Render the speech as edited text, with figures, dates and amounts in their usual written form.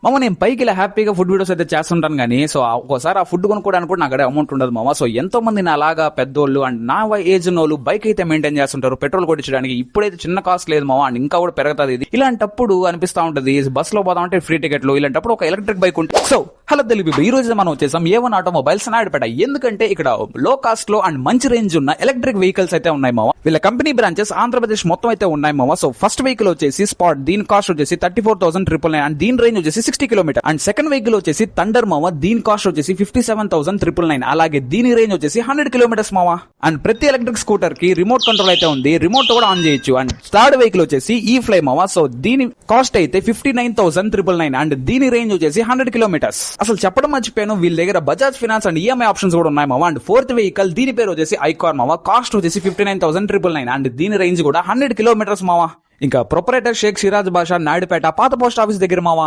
మామ నేను పైకి ఇలా హ్యాపీగా ఫుడ్ వీడియోస్ అయితే చేస్తుంటాను కానీ సో ఒక్కోసారి ఆ ఫుడ్ కొనుక్కోవడానికి కూడా నాకు అమౌంట్ ఉండదు మామ. సో ఎంతో మంది నా అలాగా పెద్దోళ్ళు అండ్ నా ఏజ్ వాళ్ళు బైక్ అయితే మెయింటైన్ చేస్తుంటారు పెట్రోల్ కొట్టించడానికి. ఇప్పుడైతే చిన్న కాస్ట్ లేదు మామ అండ్ ఇంకా కూడా పెరుగుతుంది ఇది. ఇలాంటప్పుడు అనిపిస్తా ఉంటది బస్ లో పోదామంటే ఫ్రీ టికెట్లు, ఇలాంటప్పుడు ఒక ఎలక్ట్రిక్ బైక్ ఉంటుంది. సో హలో తెలుగు, ఈ రోజు మనం వచ్చేసాం A1 ఆటోమొబైల్స్ నాయుడుపేట. ఎందుకంటే ఇక్కడ లో కాస్ట్ లో అండ్ మంచి రేంజ్ ఉన్న ఎలక్ట్రిక్ వెహికల్స్ అయితే ఉన్నాయి మామ. వీళ్ళ కంపెనీ బ్రాంచెస్ ఆంధ్రప్రదేశ్ మొత్తం అయితే ఉన్నాయి మామ. సో ఫస్ట్ వెహికల్ వచ్చేసి స్పాట్, దీని కాస్ట్ వచ్చేసి 34,999 అండ్ దీని రేంజ్ వచ్చేసి 60 కిలోమీటర్. అండ్ సెకండ్ వెహికల్ వచ్చేసి థండర్ మామ, దీని కాస్ట్ వచ్చేసి 57,999 అలాగే దీని రేంజ్ వచ్చేసి 100 కిలోమీటర్స్ మామ. అండ్ ప్రతి ఎలక్ట్రిక్ స్కూటర్ కి రిమోట్ కంట్రోల్ అయితే ఉంది, రిమోట్ కూడా ఆన్ చేయొచ్చు. అండ్ థర్డ్ వెహికల్ వచ్చేసి ఈ ఫ్లై మామ. సో దీని కాస్ట్ అయితే 59,999 అండ్ దీని రేంజ్ వచ్చేసి 100 కిలోమీటర్స్. అసలు చెప్పడం మర్చిపోయాను, వీళ్ళ దగ్గర Bajaj finance and EMI options కూడా ఉన్నాయి మామ. అండ్ ఫోర్త్ వెహికల్ దీని పేరు వచ్చేసి ఐకార్ మామ, కాస్ట్ వచ్చేసి 59,999 అండ్ దీని రేంజ్ కూడా 100 కిలోమీటర్స్ మామ. ఇంకా ప్రొపరేటర్ షేక్ సిరాజ్ బాషా నాయుడుపేట పాత పోస్ట్ ఆఫీస్ దగ్గర మామ.